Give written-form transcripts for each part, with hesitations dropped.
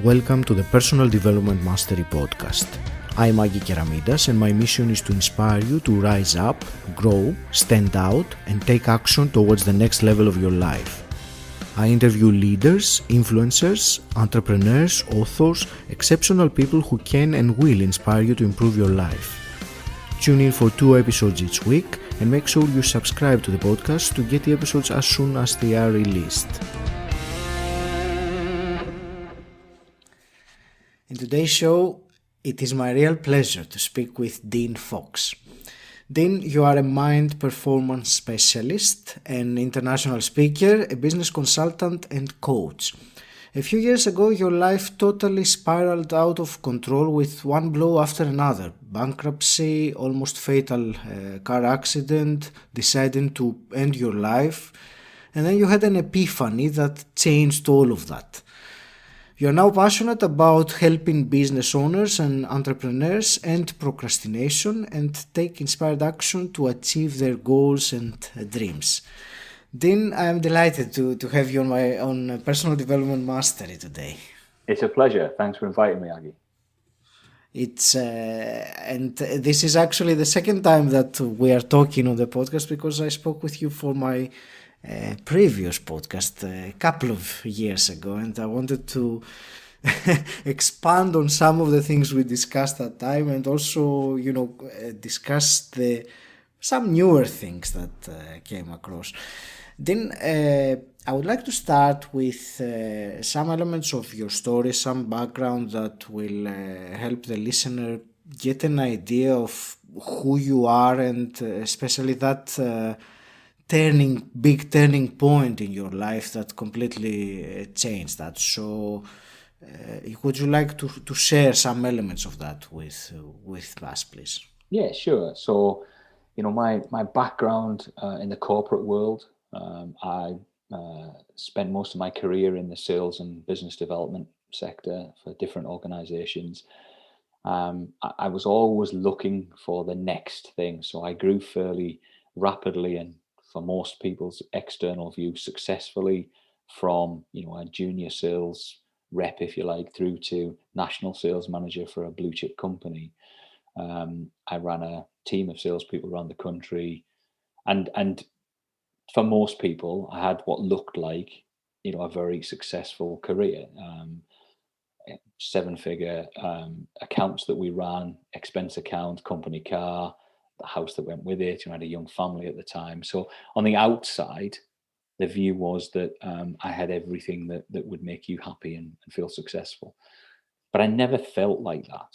Welcome to the Personal Development Mastery Podcast. I'm 𝗗𝗄𝗵 and my mission is to inspire you to rise up, grow, stand out and take action towards the next level of your life. I interview leaders, influencers, entrepreneurs, authors, exceptional people who can and will inspire you to improve your life. Tune in for 2 episodes each week and make sure you subscribe to the podcast to get the episodes as soon as they are released. In today's show, it is my real pleasure to speak with Dean Fox. Dean, you are a mind performance specialist, an international speaker, a business consultant and coach. A few years ago, your life totally spiraled out of control with one blow after another. Bankruptcy, almost fatal car accident, deciding to end your life. And then you had an epiphany that changed all of that. You are now passionate about helping business owners and entrepreneurs end procrastination and take inspired action to achieve their goals and dreams. Dean, I am delighted to have you on Personal Development Mastery today. It's a pleasure. Thanks for inviting me, Aggie. And this is actually the second time that we are talking on the podcast because I spoke with you for my previous podcast a couple of years ago, and I wanted to expand on some of the things we discussed at that time and also, discuss some newer things that came across. Then I would like to start with some elements of your story, some background that will help the listener get an idea of who you are and especially that big turning point in your life that completely changed that. So would you like to share some elements of that with us, please? Yeah, sure. So, my background in the corporate world, I spent most of my career in the sales and business development sector for different organizations. I was always looking for the next thing. So I grew fairly rapidly and for most people's external view, successfully from, a junior sales rep, if you like, through to national sales manager for a blue chip company. I ran a team of salespeople around the country, and for most people, I had what looked like, a very successful career. 7-figure accounts that we ran, expense account, company car, the house that went with it. I had a young family at the time. So on the outside, the view was that I had everything that would make you happy and feel successful. But I never felt like that.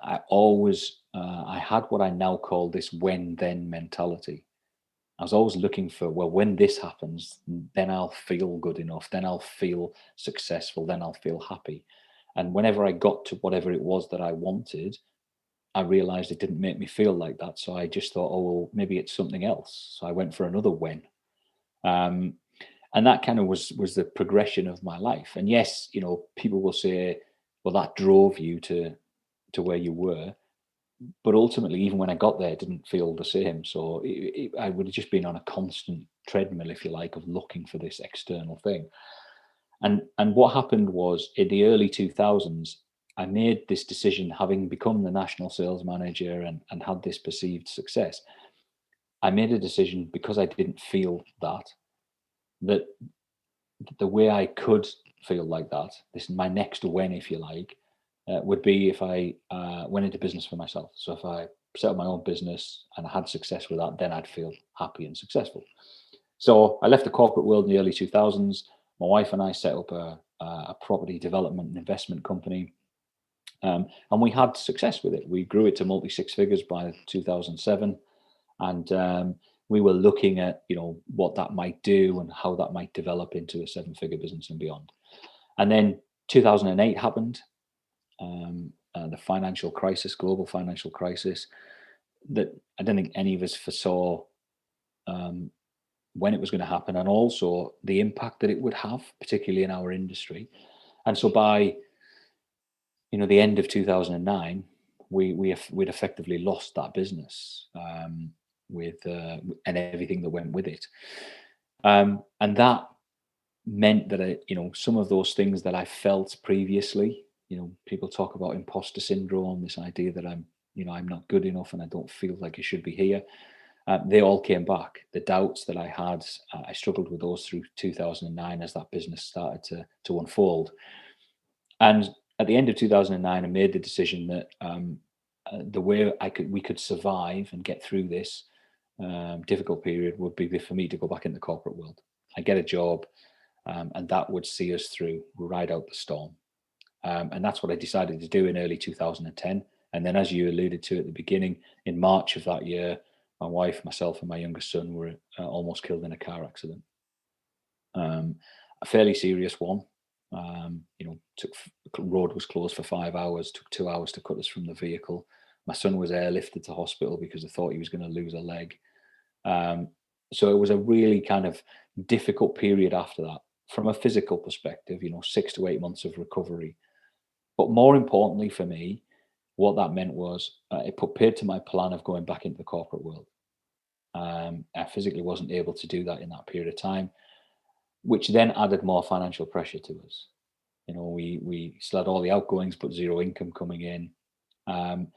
I had what I now call this when-then mentality. I was always looking for, well, when this happens, then I'll feel good enough, then I'll feel successful, then I'll feel happy. And whenever I got to whatever it was that I wanted, I realized it didn't make me feel like that. So I just thought, oh, well, maybe it's something else. So I went for another when. And that kind of was the progression of my life. And yes, people will say, well, that drove you to where you were. But ultimately, even when I got there, it didn't feel the same. So I would have just been on a constant treadmill, if you like, of looking for this external thing. And what happened was in the early 2000s, I made this decision, having become the national sales manager and had this perceived success. I made a decision because I didn't feel that the way I could feel like that, this is my next when, if you like, would be if I went into business for myself. So if I set up my own business and I had success with that, then I'd feel happy and successful. So I left the corporate world in the early 2000s. My wife and I set up a property development and investment company. And we had success with it. We grew it to multi-6 figures by 2007. And we were looking at, what that might do and how that might develop into a 7-figure business and beyond. And then 2008 happened. The financial crisis, global financial crisis, that I don't think any of us foresaw when it was going to happen, and also the impact that it would have, particularly in our industry. And so by the end of 2009, we'd effectively lost that business with and everything that went with it, and that meant that some of those things that I felt previously, people talk about imposter syndrome, this idea that I'm not good enough and I don't feel like I should be here. They all came back. The doubts that I had, I struggled with those through 2009 as that business started to unfold. And at the end of 2009, I made the decision that the way we could survive and get through this difficult period would be for me to go back into the corporate world. I get a job, and that would see us through, ride out the storm. And that's what I decided to do in early 2010. And then, as you alluded to at the beginning, in March of that year, my wife, myself, and my youngest son were almost killed in a car accident. A fairly serious one. Road was closed for 5 hours, took 2 hours to cut us from the vehicle. My son was airlifted to hospital because they thought he was going to lose a leg. So it was a really kind of difficult period after that. From a physical perspective, 6 to 8 months of recovery. But more importantly for me, what that meant was it put paid to my plan of going back into the corporate world. I physically wasn't able to do that in that period of time, which then added more financial pressure to us. We still had all the outgoings, but zero income coming in. And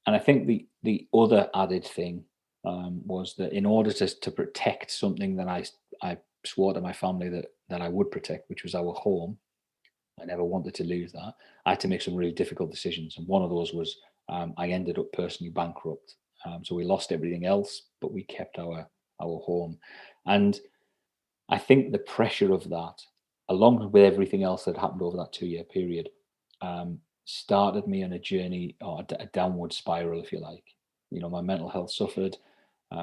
I think the other added thing was that in order to protect something that I swore to my family that I would protect, which was our home, I never wanted to lose that. I had to make some really difficult decisions. And one of those was I ended up personally bankrupt. So we lost everything else, but we kept our home. And I think the pressure of that, along with everything else that happened over that 2-year period, started me on a journey, or a downward spiral, if you like. My mental health suffered.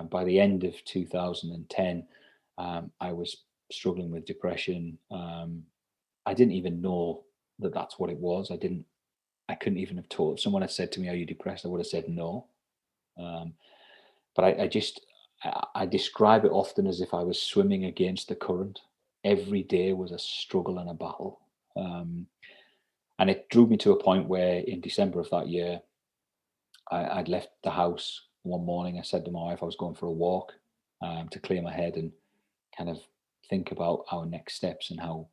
By the end of 2010, I was struggling with depression. I didn't even know that that's what it was. I couldn't even have told. If someone had said to me, "Are you depressed?" I would have said no. But I describe it often as if I was swimming against the current. Every day was a struggle and a battle. And it drew me to a point where in December of that year, I'd left the house one morning. I said to my wife I was going for a walk to clear my head and kind of think about our next steps and how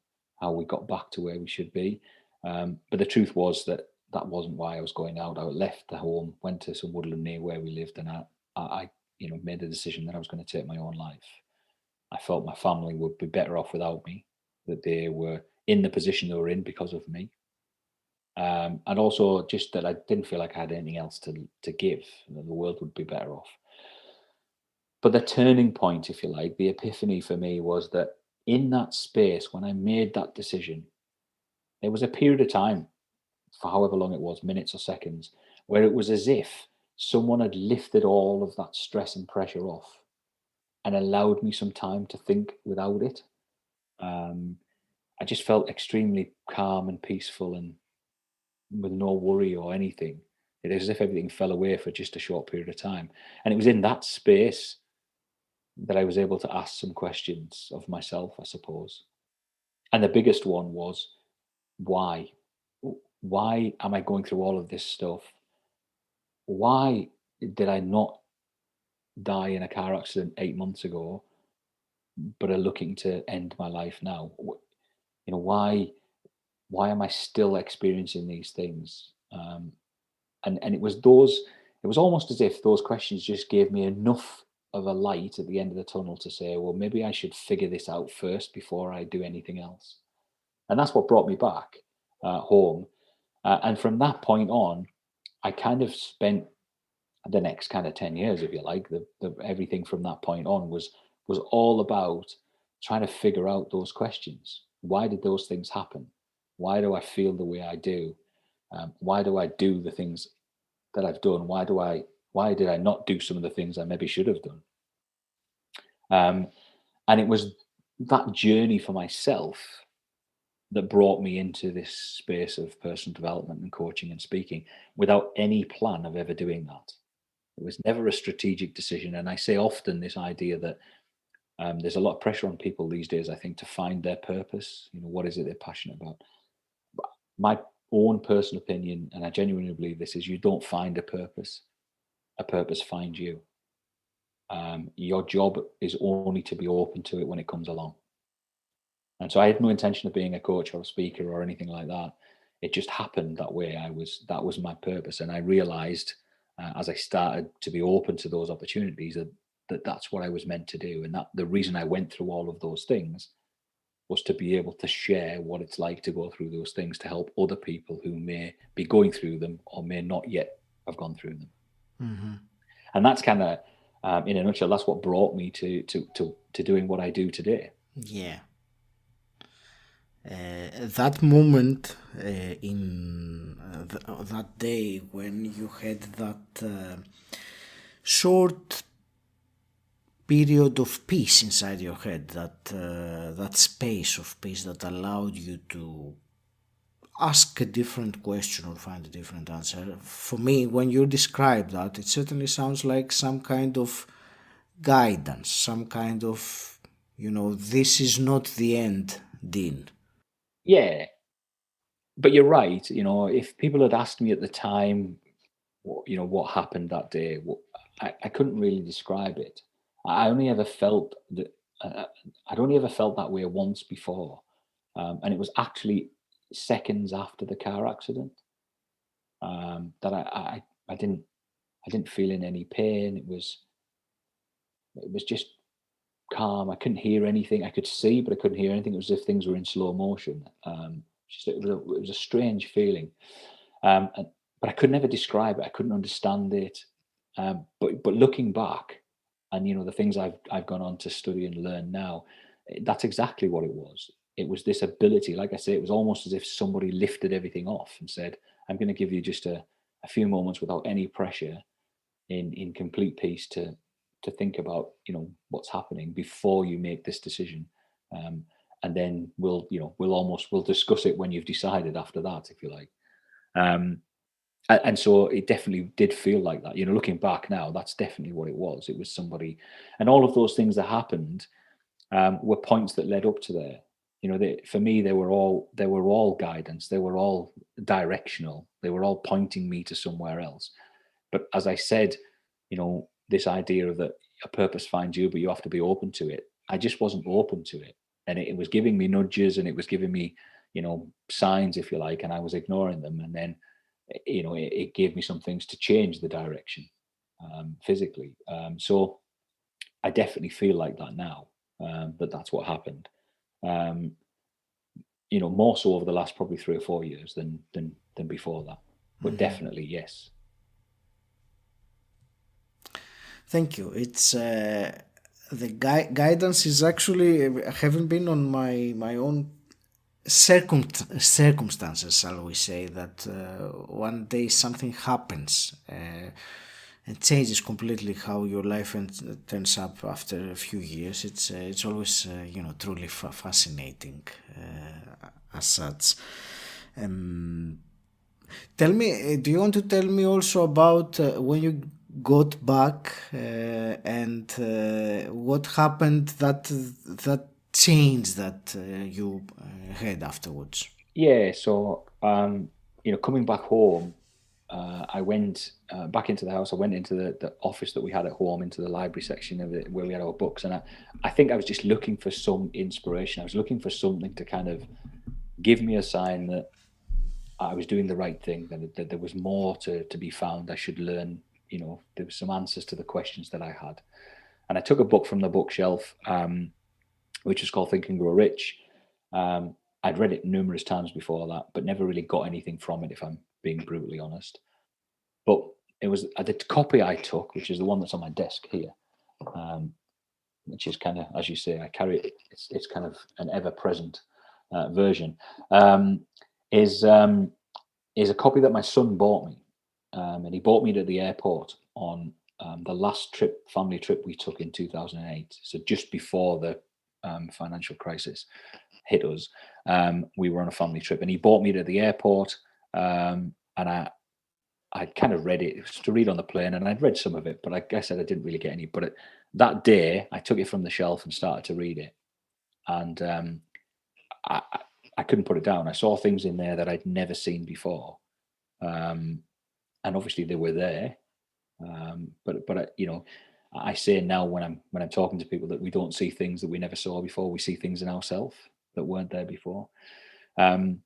we got back to where we should be. But the truth was that wasn't why I was going out. I left the home, went to some woodland near where we lived, and I made the decision that I was going to take my own life. I felt my family would be better off without me, that they were in the position they were in because of me. And also just that I didn't feel like I had anything else to give, that the world would be better off. But the turning point, if you like, the epiphany for me was that in that space, when I made that decision, there was a period of time, for however long it was, minutes or seconds, where it was as if someone had lifted all of that stress and pressure off and allowed me some time to think without it. I just felt extremely calm and peaceful and with no worry or anything. It is as if everything fell away for just a short period of time. And it was in that space that I was able to ask some questions of myself, I suppose. And the biggest one was, why? Why am I going through all of this stuff? Why did I not die in a car accident 8 months ago, but are looking to end my life now? Why am I still experiencing these things? And it was almost as if those questions just gave me enough of a light at the end of the tunnel to say, well, maybe I should figure this out first before I do anything else. And that's what brought me back home. And from that point on, I kind of spent the next kind of 10 years, if you like, everything from that point on was all about trying to figure out those questions. Why did those things happen? Why do I feel the way I do? Why do I do the things that I've done? Why did I not do some of the things I maybe should have done? And it was that journey for myself that brought me into this space of personal development and coaching and speaking without any plan of ever doing that. It was never a strategic decision. And I say often this idea that there's a lot of pressure on people these days, I think, to find their purpose. What is it they're passionate about? But my own personal opinion, and I genuinely believe this, is you don't find a purpose finds you. Your job is only to be open to it when it comes along. And so I had no intention of being a coach or a speaker or anything like that. It just happened that way. That was my purpose. And I realized as I started to be open to those opportunities that that's what I was meant to do. And that the reason I went through all of those things was to be able to share what it's like to go through those things, to help other people who may be going through them or may not yet have gone through them. Mm-hmm. And that's kind of, in a nutshell, that's what brought me to doing what I do today. Yeah. That moment in that day when you had that short period of peace inside your head, that space of peace that allowed you to ask a different question or find a different answer. For me, when you describe that, it certainly sounds like some kind of guidance, some kind of, this is not the end, Dean. Yeah, but you're right. If people had asked me at the time, what happened that day, I couldn't really describe it. I only ever felt that I'd only ever felt that way once before, and it was actually seconds after the car accident that I didn't feel in any pain. It was just calm. I couldn't hear anything. I could see, but I couldn't hear anything. It was as if things were in slow motion. It was a strange feeling, but I could never describe it. I couldn't understand it. But looking back, and the things I've gone on to study and learn now, that's exactly what it was. It was this ability, like I say, it was almost as if somebody lifted everything off and said, "I'm going to give you just a few moments without any pressure, in complete peace to think about what's happening before you make this decision, and then we'll discuss it when you've decided after that, if you like." And so it definitely did feel like that. Looking back now, that's definitely what it was. It was somebody, and all of those things that happened were points that led up to there. For me, they were all guidance. They were all directional. They were all pointing me to somewhere else. But as I said, this idea of that a purpose finds you, but you have to be open to it. I just wasn't open to it, and it was giving me nudges, and it was giving me, signs, if you like, and I was ignoring them. And then, it gave me some things to change the direction physically. So I definitely feel like that now. That's what happened. More so over the last probably 3 or 4 years than before that. But definitely, yes. Thank you. It's the guidance is actually, I haven't been on my own circumstances, shall we say, that one day something happens and changes completely how your life turns up after a few years. It's always truly fascinating as such. Tell me, do you want to tell me also about when you got back and what happened that change that you had afterwards? Yeah, so coming back home, I went back into the house. I went into the office that we had at home, into the library section of it where we had our books, and I think I was just looking for some inspiration. I was looking for something to kind of give me a sign that I was doing the right thing, that there was more to be found. I should learn, there was some answers to the questions that I had. And I took a book from the bookshelf, which is called Think and Grow Rich. I'd read it numerous times before that, but never really got anything from it, if I'm being brutally honest. But it was the copy I took, which is the one that's on my desk here, which is kind of, as you say, I carry it. It's kind of an ever-present version. Is a copy that my son bought me, and he bought me at the airport on the last family trip we took in 2008. So just before the financial crisis hit us, we were on a family trip, and he bought me at the airport, and I kind of read it. It was to read on the plane, and I'd read some of it, but like I said, I didn't really get any. But that day, I took it from the shelf and started to read it, and I couldn't put it down. I saw things in there that I'd never seen before, and obviously they were there. But I say now when I'm talking to people that we don't see things that we never saw before. We see things in ourselves that weren't there before. And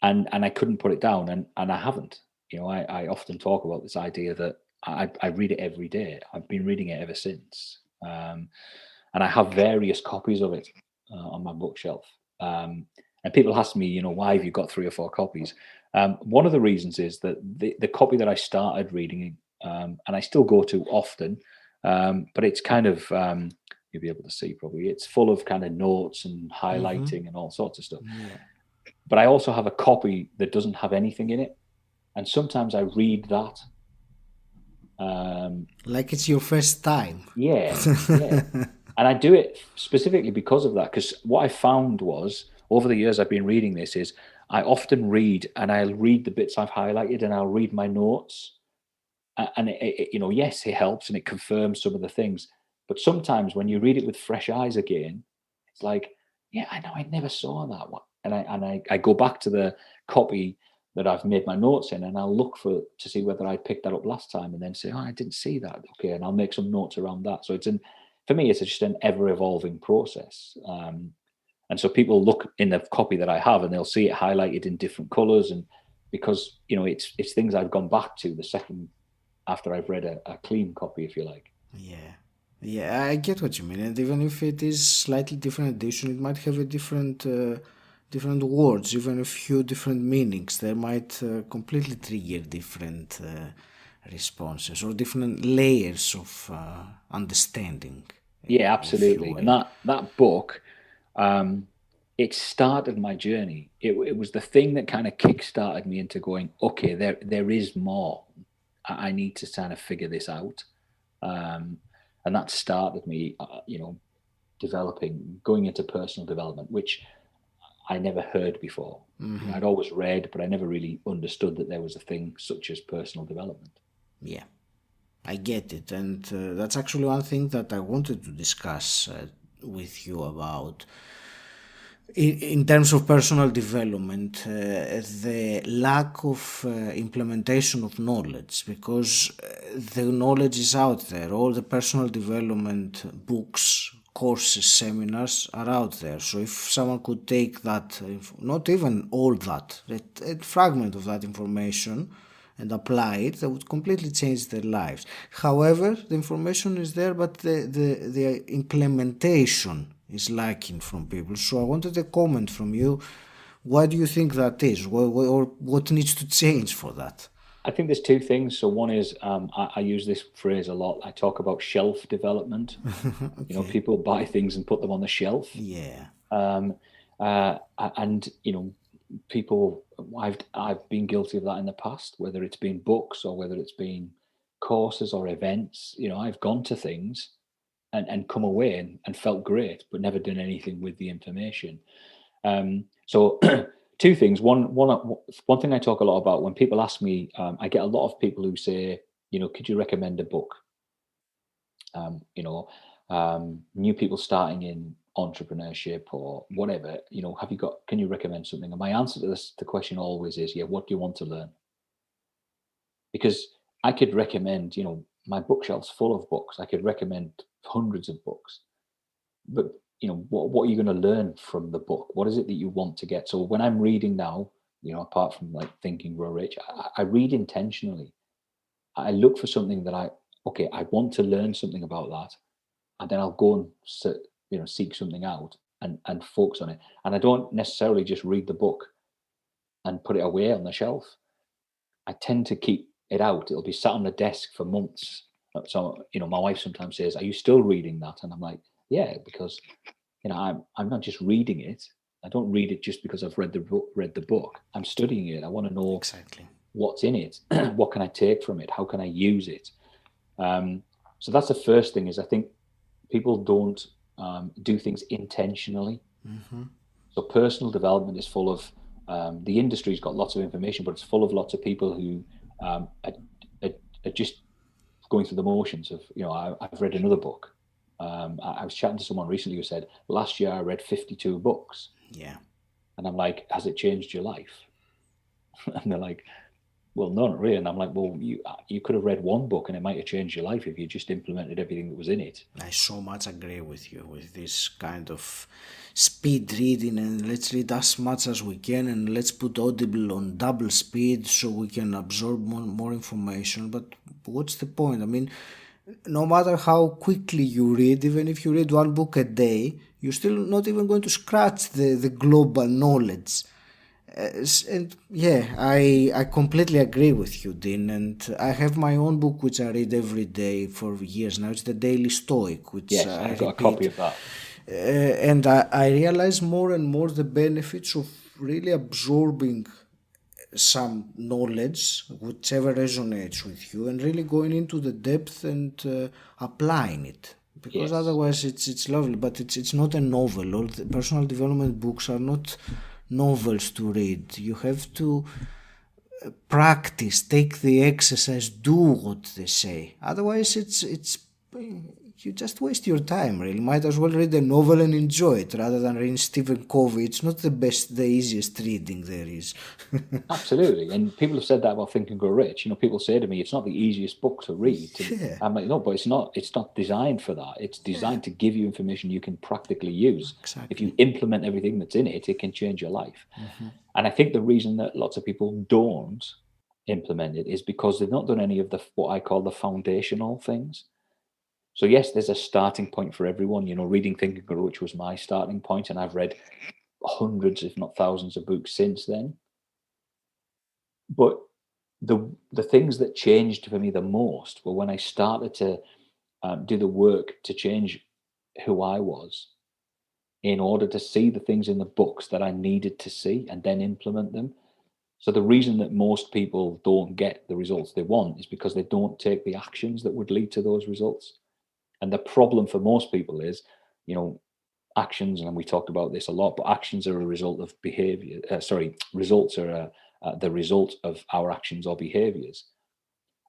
I couldn't put it down, and I haven't. You know, I often talk about this idea that I read it every day. I've been reading it ever since. And I have various copies of it on my bookshelf. And people ask me, you know, why have you got 3 or 4 copies? One of the reasons is that the copy that I started reading, and I still go to often, but it's kind of, you'll be able to see probably, it's full of kind of notes and highlighting and all sorts of stuff. Yeah. But I also have a copy that doesn't have anything in it. And sometimes I read that. Like it's your first time. Yeah, yeah. And I do it specifically because of that. Because what I found was, over the years I've been reading this, is I often read, and I'll read the bits I've highlighted, and I'll read my notes. And you know, yes, it helps and it confirms some of the things. But sometimes when you read it with fresh eyes again, it's like, yeah, I know, I never saw that one. And I go back to the copy that I've made my notes in, and I'll look to see whether I picked that up last time, and then say, oh, I didn't see that. Okay, and I'll make some notes around that. So for me, it's just an ever-evolving process. And so people look in the copy that I have, and they'll see it highlighted in different colors, and because, you know, it's things I've gone back to the second after I've read a clean copy, if you like. Yeah, I get what you mean. And even if it is slightly different edition, it might have a different words, even a few different meanings. They might completely trigger different responses or different layers of understanding. Yeah, absolutely. And that book, it started my journey. It was the thing that kind of kick-started me into going, okay, there is more. I need to kind of figure this out. And that started me, you know, going into personal development, which I never heard before. I'd always read, but I never really understood that there was a thing such as personal development. Yeah, I get it. And that's actually one thing that I wanted to discuss with you about. In terms of personal development, the lack of implementation of knowledge, because the knowledge is out there. All the personal development books, courses, seminars are out there. So if someone could take that, not even all that, a fragment of that information and apply it, that would completely change their lives. However, the information is there, but the implementation is lacking from people. So I wanted a comment from you. Why do you think that is? Or what needs to change for that? I think there's 2 things. So one is, I use this phrase a lot. I talk about shelf development. Okay. You know, people buy things and put them on the shelf. Yeah. And, you know, people, I've been guilty of that in the past, whether it's been books or whether it's been courses or events. You know, I've gone to things and come away and felt great, but never done anything with the information. So 2 things. One thing I talk a lot about when people ask me, I get a lot of people who say, you know, could you recommend a book? You know, new people starting in entrepreneurship or whatever, you know, can you recommend something? And my answer to the question always is, yeah, what do you want to learn? Because I could recommend, you know, my bookshelf's full of books. I could recommend hundreds of books, but you know, what are you going to learn from the book? What is it that you want to get? So when I'm reading now, you know, apart from like Think and Grow Rich, I read intentionally. I look for something that I want to learn something about that, and then I'll go and seek something out and focus on it. And I don't necessarily just read the book and put it away on the shelf. I tend to keep it out. It'll be sat on the desk for months. So, you know, my wife sometimes says, are you still reading that? And I'm like, yeah, because, you know, I'm not just reading it. I don't read it just because I've read the book. I'm studying it. I want to know exactly what's in it. What can I take from it? How can I use it? So that's the first thing, is I think people don't do things intentionally. So personal development is full of, the industry's got lots of information, but it's full of lots of people who are just going through the motions of, you know, I've read another book. I was chatting to someone recently who said, last year I read 52 books. Yeah. And I'm like, has it changed your life? And they're like, well, no, not really. And I'm like, well, you could have read one book and it might have changed your life if you just implemented everything that was in it. I so much agree with you with this kind of speed reading, and let's read as much as we can, and let's put Audible on double speed so we can absorb more information. But what's the point? I mean, no matter how quickly you read, even if you read one book a day, you're still not even going to scratch the global knowledge. And yeah, I completely agree with you, Dean. And I have my own book which I read every day for years now. It's the Daily Stoic, which Yes, I I've got a repeat. copy of that. And I realize more and more the benefits of really absorbing some knowledge, whichever resonates with you, and really going into the depth and applying it. Because Yes. otherwise, it's lovely, but it's not a novel. All the personal development books are not novels to read. You have to practice, take the exercise, do what they say. Otherwise, it's you just waste your time. Really, might as well read a novel and enjoy it rather than reading Stephen Covey. It's not the easiest reading there is. Absolutely. And people have said that about Think and Grow Rich. People say to me, it's not the easiest book to read. Yeah. I'm like, no, but it's not designed for that. It's designed to give you information you can practically use. Exactly. If you implement everything that's in it, it can change your life. And I think the reason that lots of people don't implement it is because they've not done any of what I call the foundational things. So yes, there's a starting point for everyone. Reading Think and Grow Rich was my starting point, and I've read hundreds, if not thousands, of books since then. But the things that changed for me the most were when I started to do the work to change who I was in order to see the things in the books that I needed to see and then implement them. So the reason that most people don't get the results they want is because they don't take the actions that would lead to those results. And the problem for most people is, actions, and we talked about this a lot, but actions are a result of behavior. Results are the result of our actions or behaviors.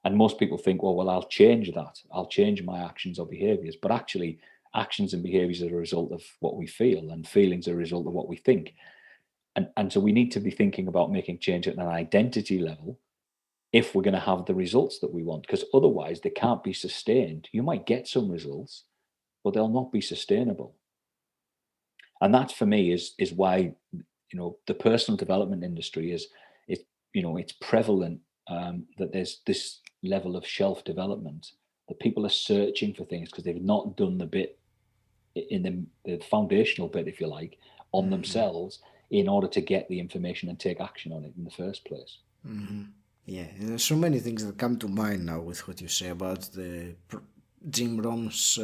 And most people think, well, I'll change that. I'll change my actions or behaviors. But actually, actions and behaviors are a result of what we feel, and feelings are a result of what we think. And so we need to be thinking about making change at an identity level if we're going to have the results that we want, because otherwise they can't be sustained. You might get some results, but they'll not be sustainable. And that for me is why the personal development industry is it's prevalent, that there's this level of shelf development, that people are searching for things because they've not done the bit in the foundational bit, if you like, on themselves in order to get the information and take action on it in the first place. Yeah, and there's so many things that come to mind now with what you say about the Jim Rohn's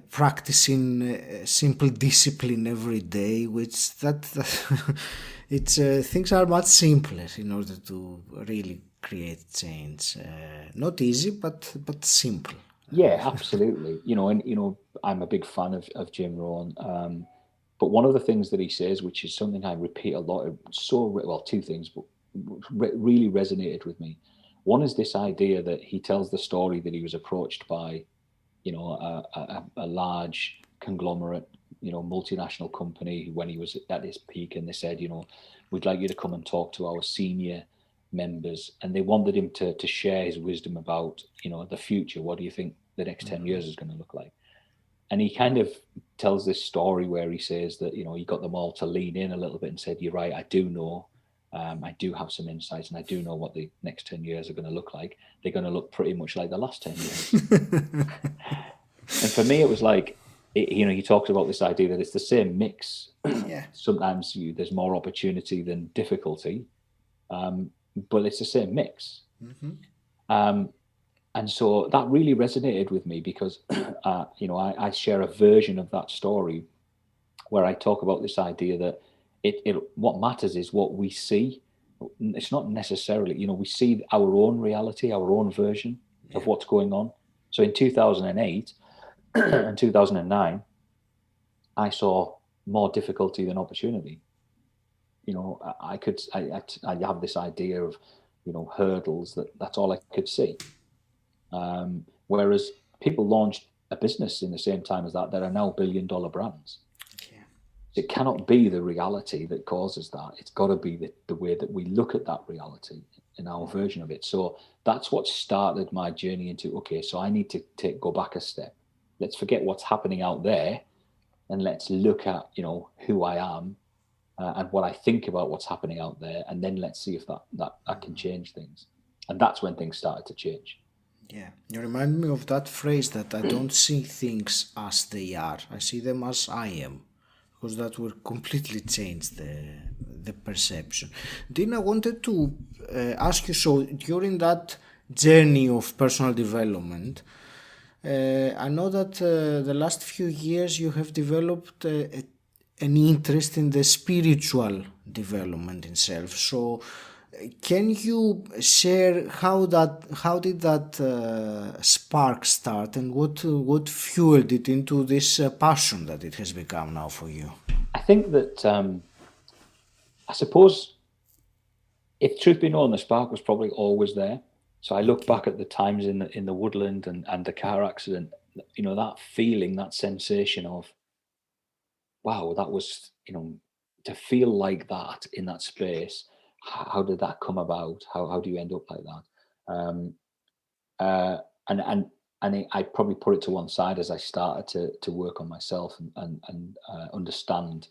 practicing simple discipline every day, which it's things are much simpler in order to really create change. Not easy, but simple. Yeah, absolutely. And I'm a big fan of Jim Rohn. But one of the things that he says, which is something I repeat a lot, two things, but really resonated with me. One is this idea that he tells the story that he was approached by, a large conglomerate, multinational company when he was at his peak, and they said, we'd like you to come and talk to our senior members, and they wanted him to share his wisdom about, the future. What do you think the next 10 years is going to look like? And he kind of tells this story where he says that, he got them all to lean in a little bit and said, you're right, I do know. I do have some insights, and I do know what the next 10 years are going to look like. They're going to look pretty much like the last 10 years. And for me, it was like, he talks about this idea that it's the same mix. Yeah. Sometimes there's more opportunity than difficulty, but it's the same mix. And so that really resonated with me because, I share a version of that story where I talk about this idea that what matters is what we see. It's not necessarily, we see our own reality, our own version of what's going on. So in 2008 and 2009, I saw more difficulty than opportunity. I have this idea of, hurdles, that's all I could see. Whereas people launched a business in the same time as that are now billion-dollar brands. Yeah. It cannot be the reality that causes that. It's got to be the way that we look at that reality. in our version of it. So that's what started my journey into, okay, so I need to go back a step. Let's forget what's happening out there, and let's look at, you know, who I am and what I think about what's happening out there, and then let's see if that can change things. And that's when things started to change. Yeah, you remind me of that phrase that I don't see things as they are. I see them as I am, because that will completely change the perception. Dean, I wanted to ask you, so during that journey of personal development, I know that the last few years you have developed an interest in the spiritual development in self. So can you share how did that spark start, and what fueled it into this passion that it has become now for you? I think that I suppose, if truth be known, the spark was probably always there. So I look back at the times in the woodland and the car accident, you know, that feeling, that sensation of, wow, that was, you know, to feel like that in that space. How did that come about? How do you end up like that? And I probably put it to one side as I started to work on myself and understand,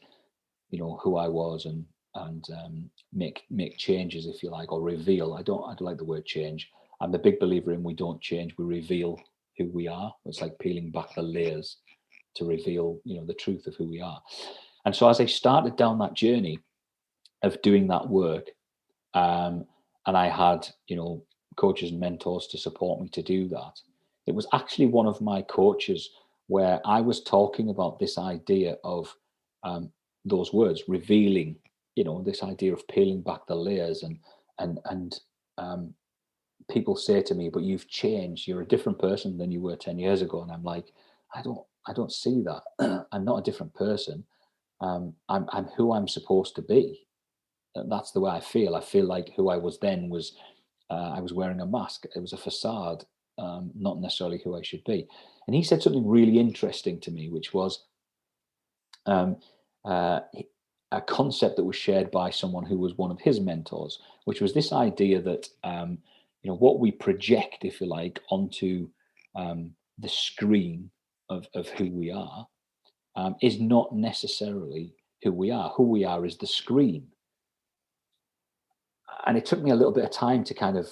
you know, who I was and make changes, if you like, or reveal. I don't like the word change. I'm a big believer in we don't change, we reveal who we are. It's like peeling back the layers to reveal, you know, the truth of who we are. And so as I started down that journey of doing that work, and I had, you know, coaches and mentors to support me to do that, it was actually one of my coaches where I was talking about this idea of those words, revealing, you know, this idea of peeling back the layers, and people say to me, but you've changed, you're a different person than you were 10 years ago. And I'm like, I don't see that. I'm not a different person. I'm who I'm supposed to be. That's the way I feel. I feel like who I was then was, I was wearing a mask. It was a facade, not necessarily who I should be. And he said something really interesting to me, which was a concept that was shared by someone who was one of his mentors, which was this idea that, you know, what we project, if you like, onto the screen of who we are is not necessarily who we are. Who we are is the screen. And it took me a little bit of time to kind of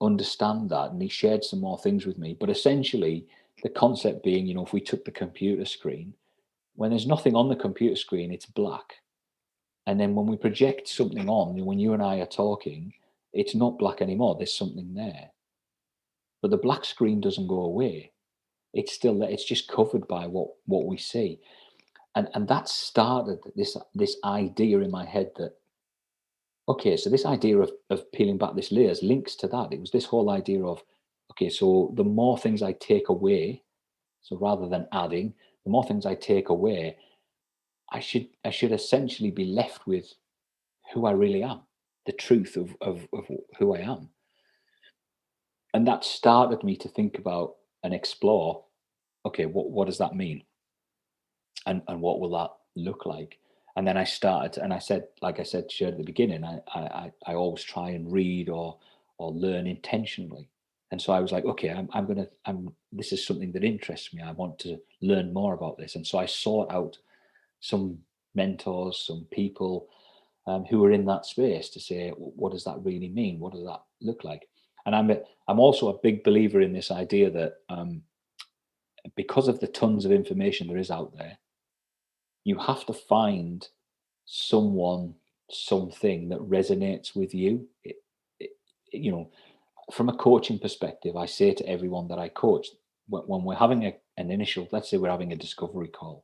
understand that. And he shared some more things with me. But essentially, the concept being, you know, if we took the computer screen, when there's nothing on the computer screen, it's black. And then when we project something on, when you and I are talking, it's not black anymore. There's something there. But the black screen doesn't go away. It's still there. It's just covered by what we see. And that started this idea in my head that, okay, so this idea of peeling back this layers links to that. It was this whole idea of, okay, so the more things I take away, so rather than adding, the more things I take away, I should essentially be left with who I really am, the truth of who I am. And that started me to think about and explore, okay, what does that mean? And what will that look like? And then I started, and I said, like I said, shared at the beginning, I always try and read or learn intentionally. And so I was like, okay, this is something that interests me. I want to learn more about this. And so I sought out some mentors, some people who were in that space to say, what does that really mean? What does that look like? And I'm also a big believer in this idea that because of the tons of information there is out there, you have to find someone, something that resonates with you. You know, from a coaching perspective, I say to everyone that I coach, when we're having an initial, let's say we're having a discovery call,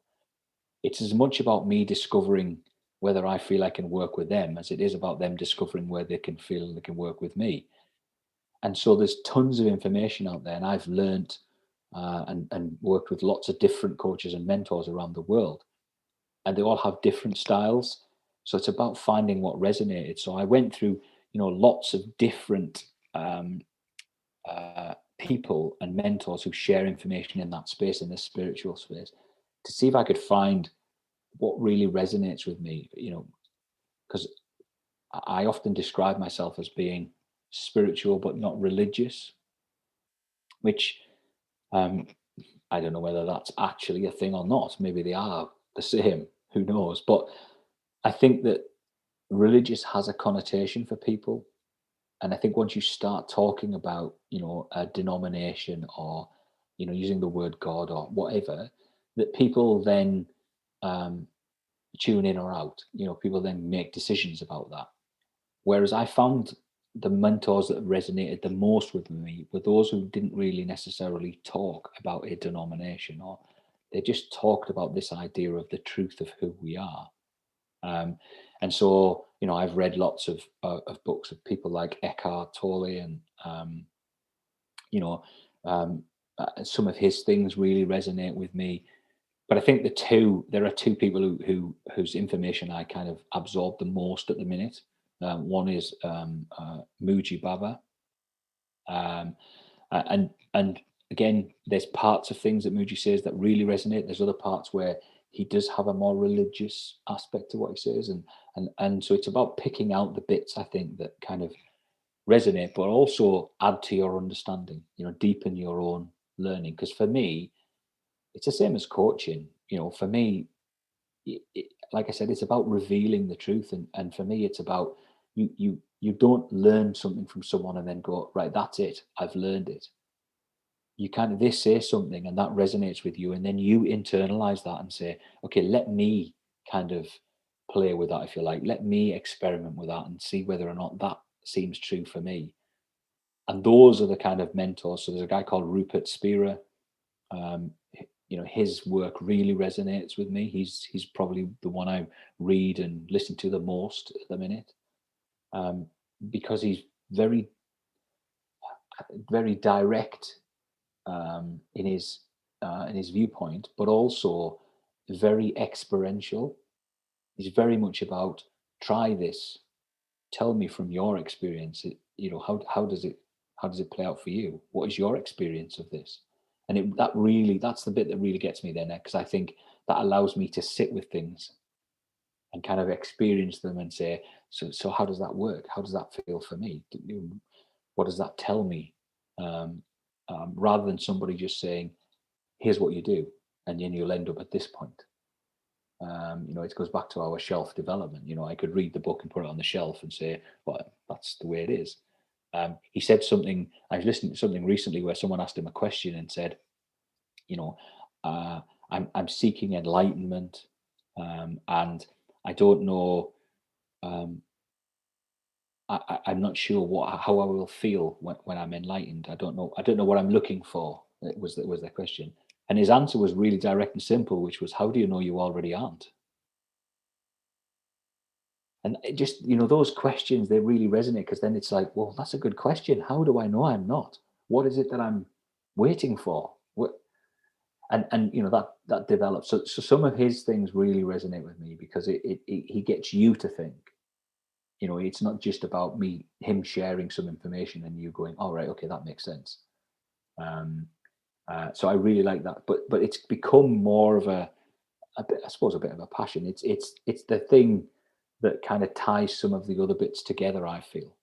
it's as much about me discovering whether I feel I can work with them as it is about them discovering where they can feel they can work with me. And so there's tons of information out there, and I've learned and worked with lots of different coaches and mentors around the world, and they all have different styles. So it's about finding what resonated. So I went through, you know, lots of different people and mentors who share information in that space, in this spiritual space, to see if I could find what really resonates with me, you know, because I often describe myself as being spiritual but not religious, which I don't know whether that's actually a thing or not. Maybe they are the same, who knows? But I think that religious has a connotation for people. And I think once you start talking about, a denomination, or, using the word God or whatever, that people then tune in or out. People then make decisions about that. Whereas I found the mentors that resonated the most with me were those who didn't really necessarily talk about a denomination, or they just talked about this idea of the truth of who we are. And so, I've read lots of books of people like Eckhart Tolle, and some of his things really resonate with me. But I think there are two people whose information I kind of absorb the most at the minute. One is 𝗵𝗙𝗶𝗵, and again, there's parts of things that Movji says that really resonate. There's other parts where he does have a more religious aspect to what he says, and so it's about picking out the bits, I think, that kind of resonate, but also add to your understanding. Deepen your own learning. Because for me, it's the same as coaching. For me, like I said, it's about revealing the truth, and for me, it's about you don't learn something from someone and then go, right, that's it, I've learned it. They say something and that resonates with you, and then you internalize that and say, okay, let me kind of play with that, if you like. Let me experiment with that and see whether or not that seems true for me. And those are the kind of mentors. So there's a guy called 𝗵𝗻𝗄. His work really resonates with me. He's probably the one I read and listen to the most at the minute, because he's very, very direct in his viewpoint, but also very experiential. He's very much about, try this, tell me from your experience. How does it play out for you? What is your experience of this? And that's the bit that really gets me there, because I think that allows me to sit with things and kind of experience them and say, so how does that work? How does that feel for me? What does that tell me? Rather than somebody just saying, here's what you do, and then you'll end up at this point. It goes back to our shelf development. I could read the book and put it on the shelf and say, well, that's the way it is. He said something, I was listening to something recently where someone asked him a question and said, I'm seeking enlightenment, and I don't know, I'm not sure how I will feel when I'm enlightened. I don't know what I'm looking for. Was the question. And his answer was really direct and simple, which was, how do you know you already aren't? And it just, those questions, they really resonate, because then it's like, well, that's a good question. How do I know I'm not? What is it that I'm waiting for? And that develops. So some of his things really resonate with me, because he gets you to think. It's not just about him sharing some information and you going, all right, okay, that makes sense. So I really like that. But it's become more of I suppose a bit of a passion. It's the thing that kind of ties some of the other bits together, I feel.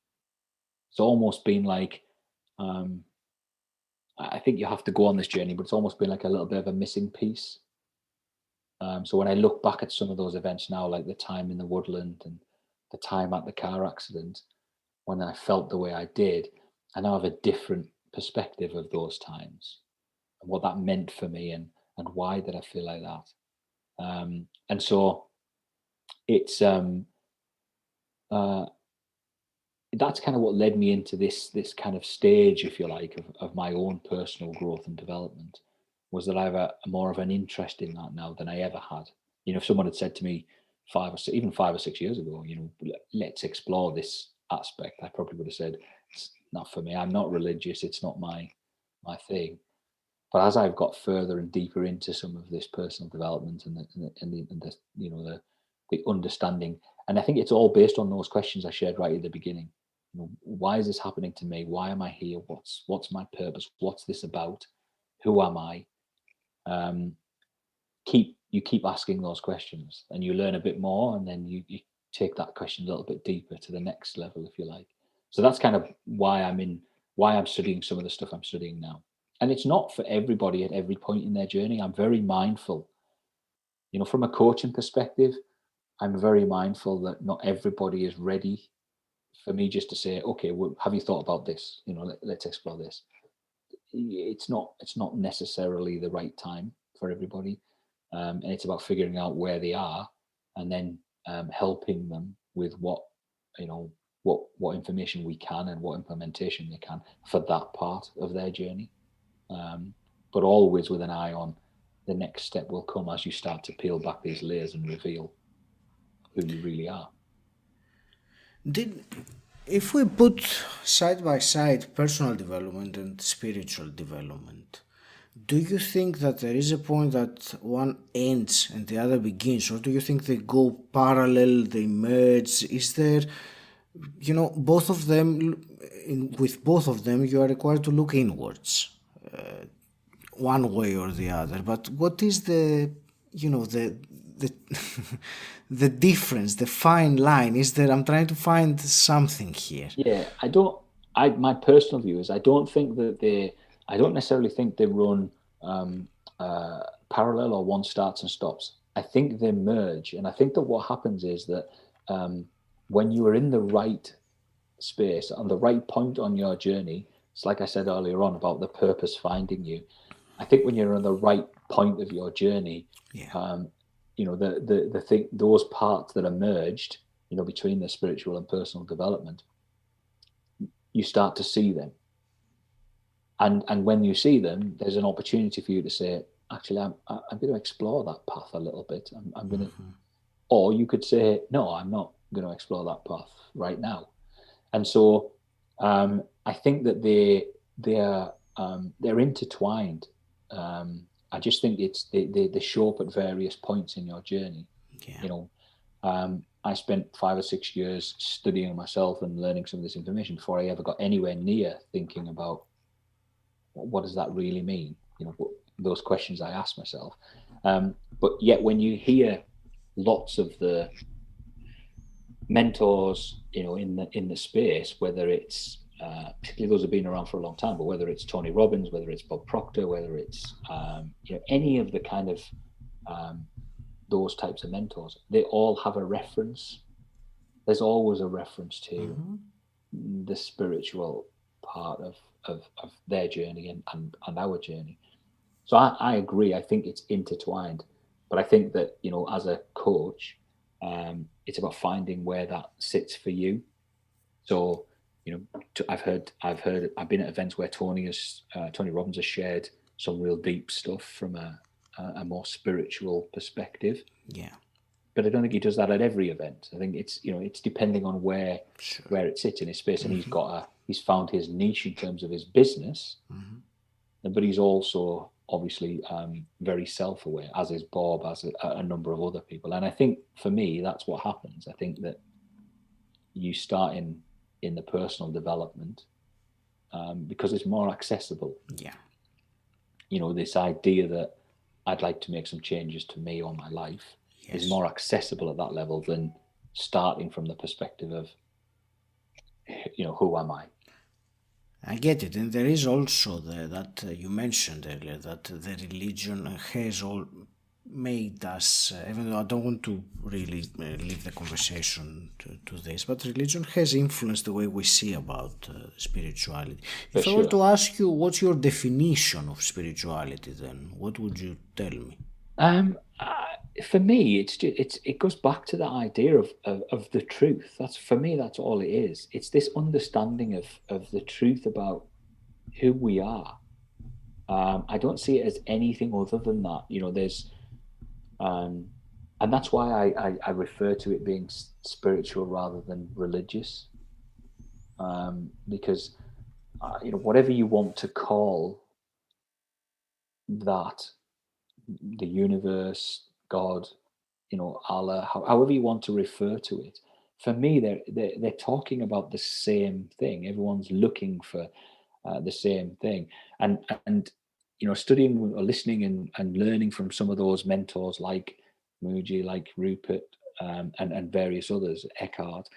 It's almost been like, I think you have to go on this journey, but it's almost been like a little bit of a missing piece. So when I look back at some of those events now, like the time in the woodland and the time at the car accident, when I felt the way I did, I now have a different perspective of those times and what that meant for me, and why did I feel like that. And so it's that's kind of what led me into this kind of stage, if you like, of my own personal growth and development, was that I have more of an interest in that now than I ever had. If someone had said to me 5 or 6 years ago, let's explore this aspect, I probably would have said, it's not for me. I'm not religious. It's not my thing. But as I've got further and deeper into some of this personal development and the understanding, and I think it's all based on those questions I shared right at the beginning. Why is this happening to me? Why am I here? What's my purpose? What's this about? Who am I? You keep asking those questions, and you learn a bit more, and then you take that question a little bit deeper to the next level, if you like. So that's kind of why I'm studying some of the stuff I'm studying now. And it's not for everybody at every point in their journey. I'm very mindful, from a coaching perspective, I'm very mindful that not everybody is ready for me just to say, okay, well, have you thought about this? Let's explore this. It's not necessarily the right time for everybody. And it's about figuring out where they are and then helping them with what information we can and what implementation they can for that part of their journey. But always with an eye on the next step will come as you start to peel back these layers and reveal who you really are. If we put side by side personal development and spiritual development, do you think that there is a point that one ends and the other begins, or do you think they go parallel, they merge? Is there, both of them, with both of them, you are required to look inwards, one way or the other. But what is the the difference, the fine line? Is there? I'm trying to find something here. Yeah, my personal view is I don't necessarily think they run parallel or one starts and stops. I think they merge, and I think that what happens is that when you are in the right space, on the right point on your journey, it's like I said earlier on about the purpose finding you. I think when you're on the right point of your journey, those parts that are merged, between the spiritual and personal development, you start to see them. And when you see them, there's an opportunity for you to say, actually, I'm going to explore that path a little bit. I'm going to, or you could say, no, I'm not going to explore that path right now. And so I think that they're intertwined. I just think they show up at various points in your journey. Yeah. I spent 5 or 6 years studying myself and learning some of this information before I ever got anywhere near thinking about what does that really mean? Those questions I asked myself. But yet when you hear lots of the mentors, in the space, whether it's particularly those who've been around for a long time, but whether it's Tony Robbins, whether it's Bob Proctor, whether it's any of the kind of those types of mentors, they all have a reference. There's always a reference to the spiritual part of their journey and our journey. So I agree. I think it's intertwined, but I think that as a coach, it's about finding where that sits for you. So I've been at events where Tony Robbins has shared some real deep stuff from a more spiritual perspective. Yeah. But I don't think he does that at every event. I think it's depending on where it sits in his space, and he's found his niche in terms of his business, but he's also obviously very self-aware, as is Bob, as a number of other people. And I think for me, that's what happens. I think that you start in the personal development because it's more accessible. Yeah. This idea that I'd like to make some changes to me or my life is more accessible at that level than starting from the perspective of, who am I? I get it. And there is also that you mentioned earlier, that the religion has all made us, even though I don't want to really leave the conversation to this, but religion has influenced the way we see about spirituality. If I were to ask you, what's your definition of spirituality then? What would you tell me? For me, it goes back to the idea of the truth. For me, that's all it is. It's this understanding of the truth about who we are. I don't see it as anything other than that. There's, and that's why I refer to it being spiritual rather than religious, because whatever you want to call that, the universe, God, Allah, however you want to refer to it, for me, they're talking about the same thing. Everyone's looking for the same thing, and studying or listening and learning from some of those mentors like Mooji, like Rupert, and various others, Eckhart.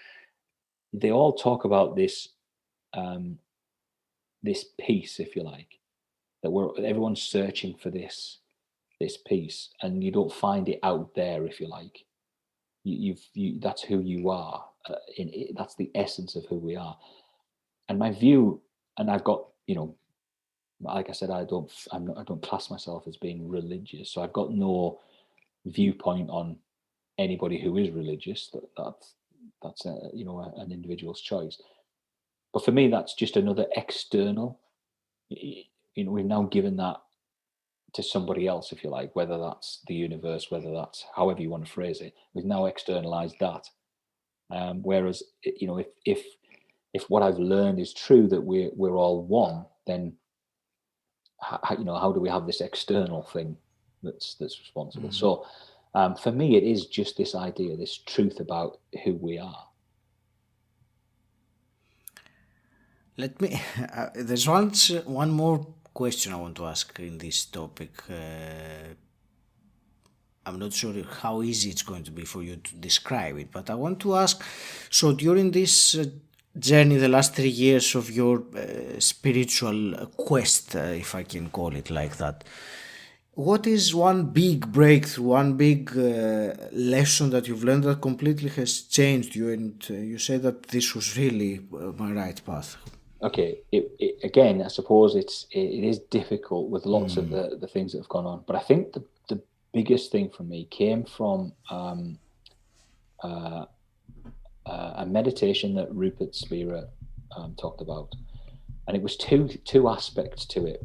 They all talk about this this peace, if you like, that everyone's searching for this peace, and you don't find it out there, if you like. That's who you are. That's the essence of who we are. And my view, and I've got, like I said, I don't class myself as being religious, so I've got no viewpoint on anybody who is religious. That's an individual's choice. But for me, that's just another external. We've now given that to somebody else, if you like, whether that's the universe, whether that's however you want to phrase it. We've now externalized that. Whereas, if what I've learned is true, that we're all one, then how do we have this external thing that's responsible? Mm-hmm. So for me, it is just this idea, this truth about who we are. Let me. There's one more question I want to ask in this topic. I'm not sure how easy it's going to be for you to describe it, but I want to ask, so during this journey, the last 3 years of your spiritual quest, if I can call it like that, what is one big breakthrough, one big lesson that you've learned that completely has changed you, and you say that this was really my right path? Okay, again, I suppose it is difficult with lots of the things that have gone on, but I think the biggest thing for me came from a meditation that 𝗏𝗏𝗏𝗏 talked about, and it was two aspects to it.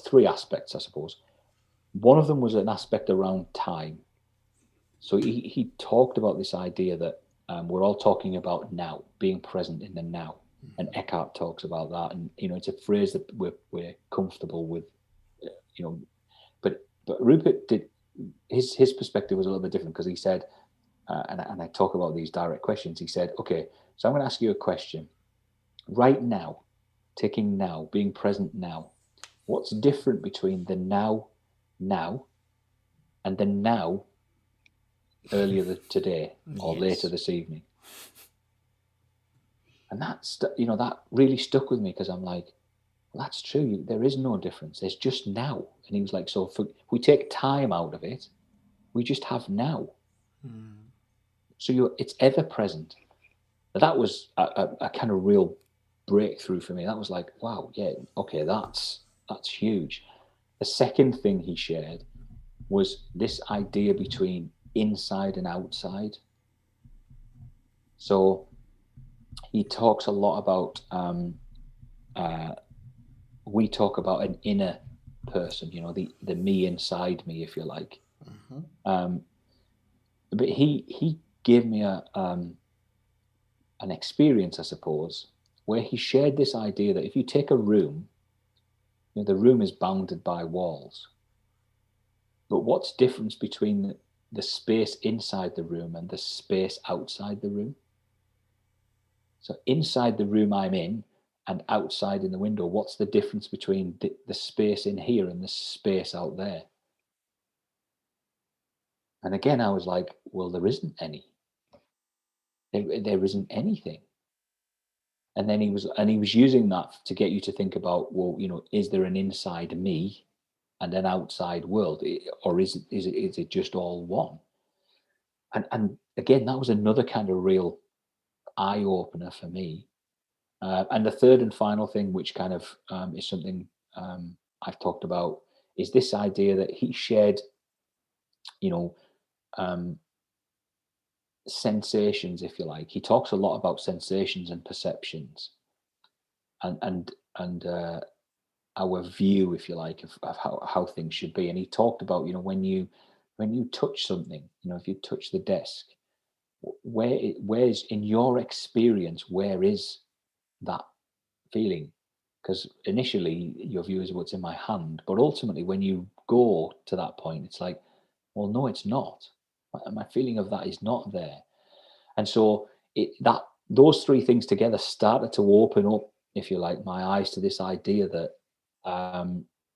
3 aspects, I suppose. One of them was an aspect around time. So he talked about this idea that we're all talking about now, being present in the now. And Eckhart talks about that, and it's a phrase that we're comfortable with, But Rupert did his perspective was a little bit different, because he said, and I talk about these direct questions. He said, okay, so I'm going to ask you a question. Right now, taking now, being present now, what's different between the now, and the now earlier today or later this evening? And that really stuck with me, because I'm like, well, that's true. There is no difference. There's just now. And he was like, so if we take time out of it, we just have now. So it's ever present. But that was a kind of real breakthrough for me. That was like, wow, yeah, okay, that's huge. The second thing he shared was this idea between inside and outside. So he talks a lot about, we talk about an inner person, the me inside me, if you like. But he gave me an experience, I suppose, where he shared this idea that if you take a room, the room is bounded by walls. But what's the difference between the space inside the room and the space outside the room? So inside the room I'm in and outside in the window, what's the difference between the space in here and the space out there? And again, I was like, well, there isn't any. There isn't anything. And then he was using that to get you to think about, well, is there an inside me and an outside world, or is it just all one? And again, that was another kind of real eye opener for me. And the third and final thing, which kind of is something I've talked about, is this idea that he shared, sensations, if you like. He talks a lot about sensations and perceptions, and our view, if you like, of how things should be. And he talked about, when you touch something, if you touch the desk, where's in your experience, where is that feeling? Because initially your view is what's in my hand, but ultimately when you go to that point, it's like, well, no, it's not. My feeling of that is not there. And so those 3 things together started to open up, if you like, my eyes to this idea that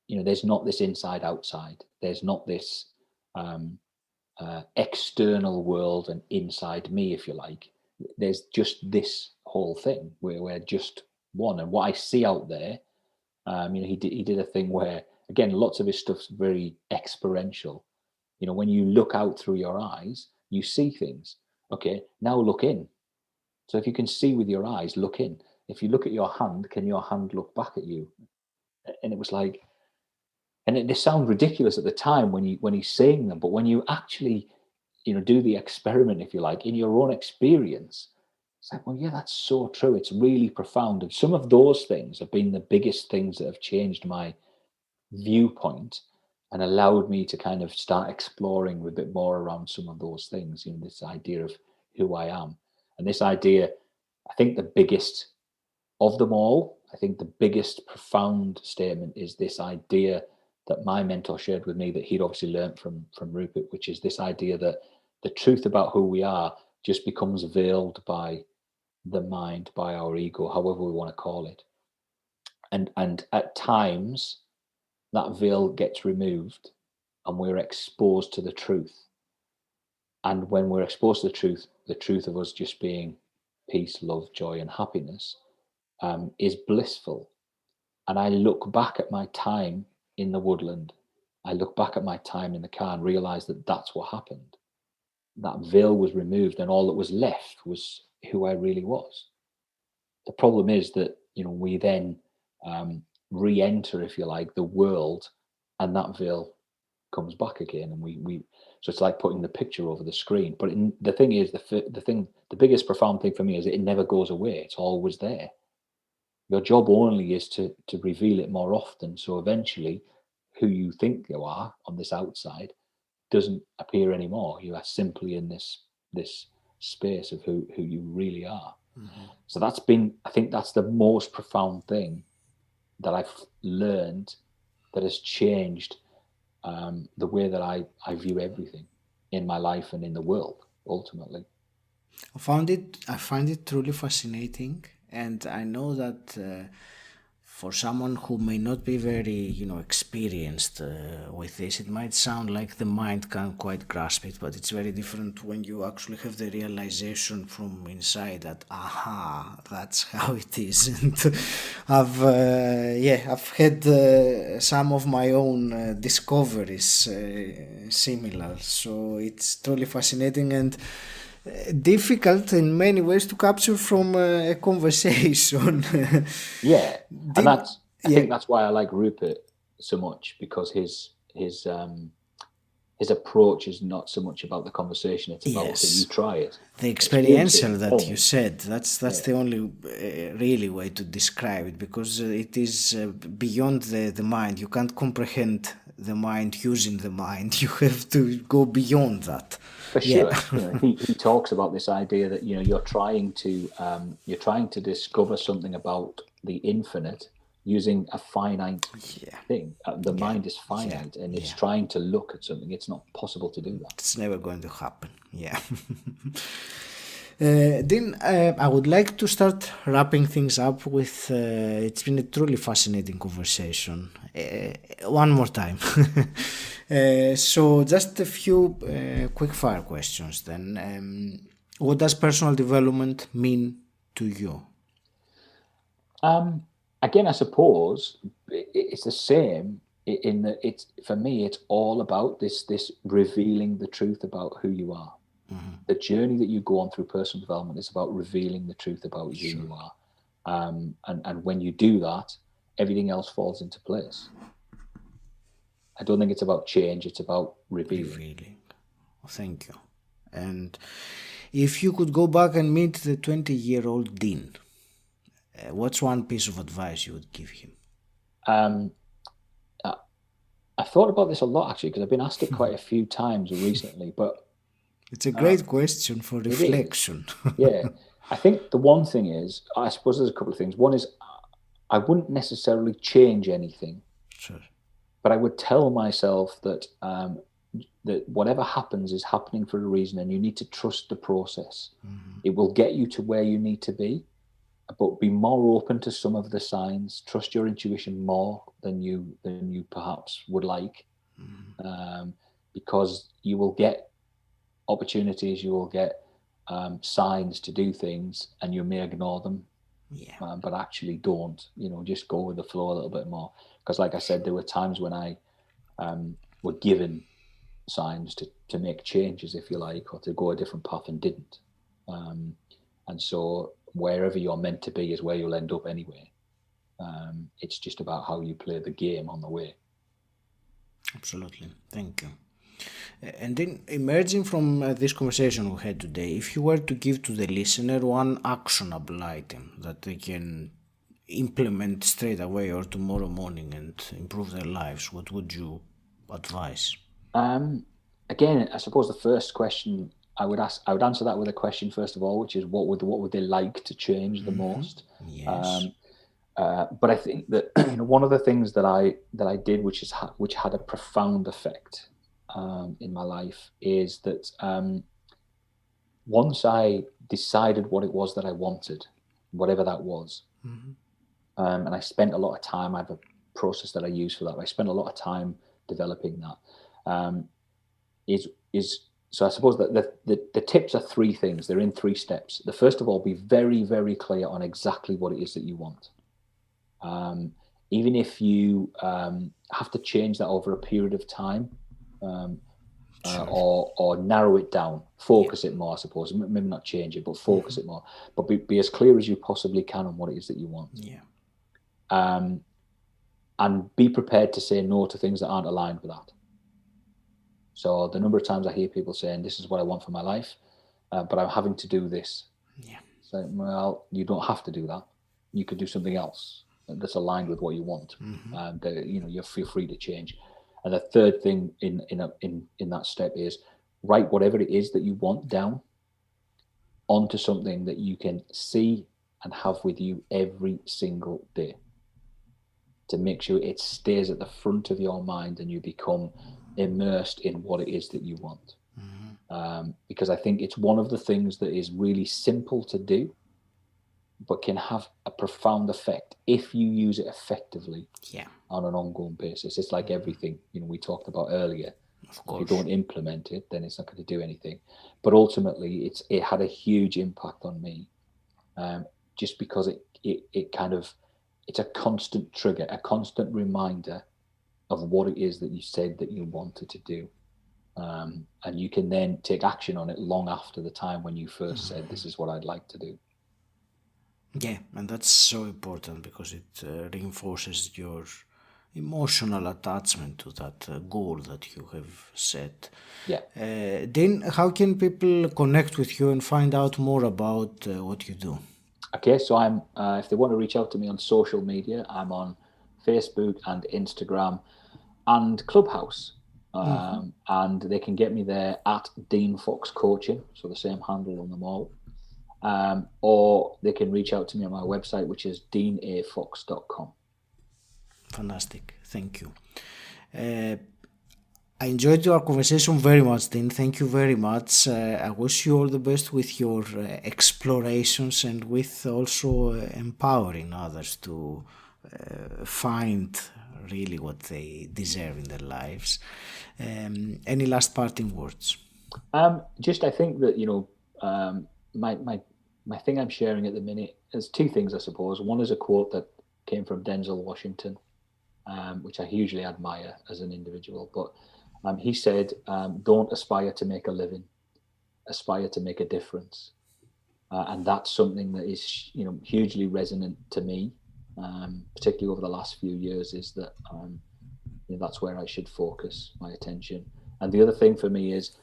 there's not this inside outside. There's not this external world and inside me, if you like. There's just this whole thing. We're just one. And what I see out there, he did a thing where, again, lots of his stuff's very experiential. When you look out through your eyes, you see things. Okay, now look in. So if you can see with your eyes, look in. If you look at your hand, can your hand look back at you? And it was like, and they sound ridiculous at the time when he's saying them, but when you actually, do the experiment, if you like, in your own experience, it's like, well, yeah, that's so true. It's really profound. And some of those things have been the biggest things that have changed my viewpoint and allowed me to kind of start exploring a bit more around some of those things, this idea of who I am. And this idea, I think the biggest of them all, I think the biggest profound statement is this idea that my mentor shared with me, that he'd obviously learned from Rupert, which is this idea that the truth about who we are just becomes veiled by the mind, by our ego, however we want to call it. And at times that veil gets removed and we're exposed to the truth. And when we're exposed to the truth of us just being peace, love, joy, and happiness is blissful. And I look back at my time in the woodland, I look back at my time in the car and realize that that's what happened. That veil was removed and all that was left was who I really was. The problem is that, we then re-enter, if you like, the world, and that veil comes back again. And so it's like putting the picture over the screen. But the thing is, the biggest profound thing for me is that it never goes away. It's always there. Your job only is to reveal it more often. So eventually, who you think you are on this outside doesn't appear anymore. You are simply in this space of who you really are. Mm-hmm. So I think that's the most profound thing that I've learned that has changed the way that I view everything in my life and in the world, ultimately. I find it truly fascinating, and I know that for someone who may not be very, experienced with this, it might sound like the mind can't quite grasp it, but it's very different when you actually have the realization from inside that, that's how it is. And I've had some of my own discoveries similar, so it's truly fascinating and difficult in many ways to capture from a conversation. Yeah, and I think that's why I like Rupert so much, because his approach is not so much about the conversation; it's about that you try it. The experiential that you said, that's the only really way to describe it, because it is beyond the mind. You can't comprehend the mind using the mind. You have to go beyond that. For sure. He talks about this idea that you're trying to discover something about the infinite using a finite thing. The mind is finite, and it's trying to look at something. It's not possible to do that. It's never going to happen. Yeah. Then I would like to start wrapping things up with, it's been a truly fascinating conversation. One more time. So just a few quick fire questions then. What does personal development mean to you? Again, I suppose it's the same in that for me, it's all about this revealing the truth about who you are. Mm-hmm. The journey that you go on through personal development is about revealing the truth about who you are. And when you do that, everything else falls into place. I don't think it's about change, it's about revealing. Thank you. And if you could go back and meet the 20-year-old Dean, what's one piece of advice you would give him? I thought about this a lot, actually, because I've been asked it quite a few times recently, but it's a great question for reflection. Yeah. I think the one thing is, I suppose there's a couple of things. One is, I wouldn't necessarily change anything. Sure. But I would tell myself that that whatever happens is happening for a reason, and you need to trust the process. Mm-hmm. It will get you to where you need to be, but be more open to some of the signs. Trust your intuition more than you perhaps would like, because you will get opportunities, you will get signs to do things, and you may ignore them, but actually don't. Just go with the flow a little bit more. Because, like I said, there were times when I were given signs to make changes, if you like, or to go a different path and didn't. And so wherever you're meant to be is where you'll end up anyway. It's just about how you play the game on the way. Absolutely. Thank you. And then, emerging from this conversation we had today, if you were to give to the listener one actionable item that they can implement straight away or tomorrow morning and improve their lives, what would you advise? Again, I suppose the first question I would answer that with a question first of all, which is what would they like to change the most? Yes. But I think that one of the things that I did, which had a profound effect in my life, is that once I decided what it was that I wanted, whatever that was, and I spent a lot of time. I have a process that I use for that. I spent a lot of time developing that. So I suppose that the tips are three things. They're in three steps. The first of all, be very, very clear on exactly what it is that you want. Even if you have to change that over a period of time, or narrow it down, focus it more, I suppose. Maybe not change it, but focus it more. But be as clear as you possibly can on what it is that you want. And be prepared to say no to things that aren't aligned with that. So the number of times I hear people saying, this is what I want for my life, but I'm having to do this. So, well, you don't have to do that. You could do something else that's aligned with what you want. You're free to change. And the third thing in that step is write whatever it is that you want down onto something that you can see and have with you every single day, to make sure it stays at the front of your mind and you become immersed in what it is that you want. Because I think it's one of the things that is really simple to do, but can have a profound effect if you use it effectively on an ongoing basis. It's like everything we talked about earlier. If you don't implement it, then it's not going to do anything. But ultimately, it had a huge impact on me, just because it's a constant trigger, a constant reminder of what it is that you said that you wanted to do. And you can then take action on it long after the time when you first said, this is what I'd like to do. Yeah, and that's so important because it reinforces your emotional attachment to that goal that you have set. Then how can people connect with you and find out more about what you do? Okay, so I'm if they want to reach out to me on social media, I'm on Facebook and Instagram and Clubhouse. And they can get me there at Dean Fox Coaching, so the same handle on them all. Or they can reach out to me on my website, which is deanafox.com. Fantastic. Thank you. I enjoyed our conversation very much, Dean. Thank you very much. I wish you all the best with your explorations and with also empowering others to find really what they deserve in their lives. Any last parting words? Just I think that, my thing I'm sharing at the minute is two things, I suppose. One is a quote that came from Denzel Washington, which I hugely admire as an individual. But he said, don't aspire to make a living, aspire to make a difference. And that's something that is, hugely resonant to me, particularly over the last few years, is that that's where I should focus my attention. And the other thing for me is,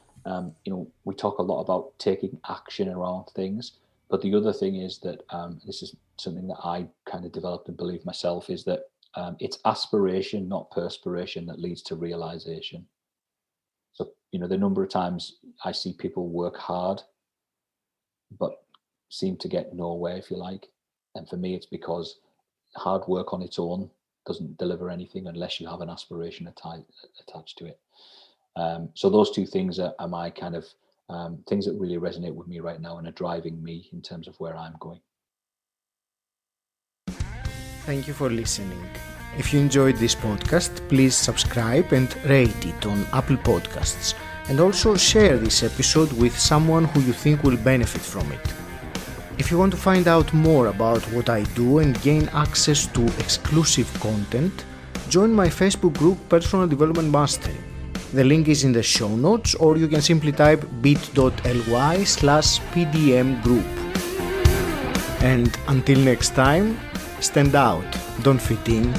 we talk a lot about taking action around things, but the other thing is that this is something that I kind of developed and believe myself, is that it's aspiration, not perspiration, that leads to realization. So, the number of times I see people work hard, but seem to get nowhere, if you like. And for me, it's because hard work on its own doesn't deliver anything unless you have an aspiration attached to it. So those two things are my kind of things that really resonate with me right now and are driving me in terms of where I'm going. Thank you for listening. If you enjoyed this podcast, please subscribe and rate it on Apple Podcasts. And also share this episode with someone who you think will benefit from it. If you want to find out more about what I do and gain access to exclusive content, join my Facebook group Personal Development Mastery. The link is in the show notes, or you can simply type bit.ly/PDM group. And until next time, stand out, don't fit in.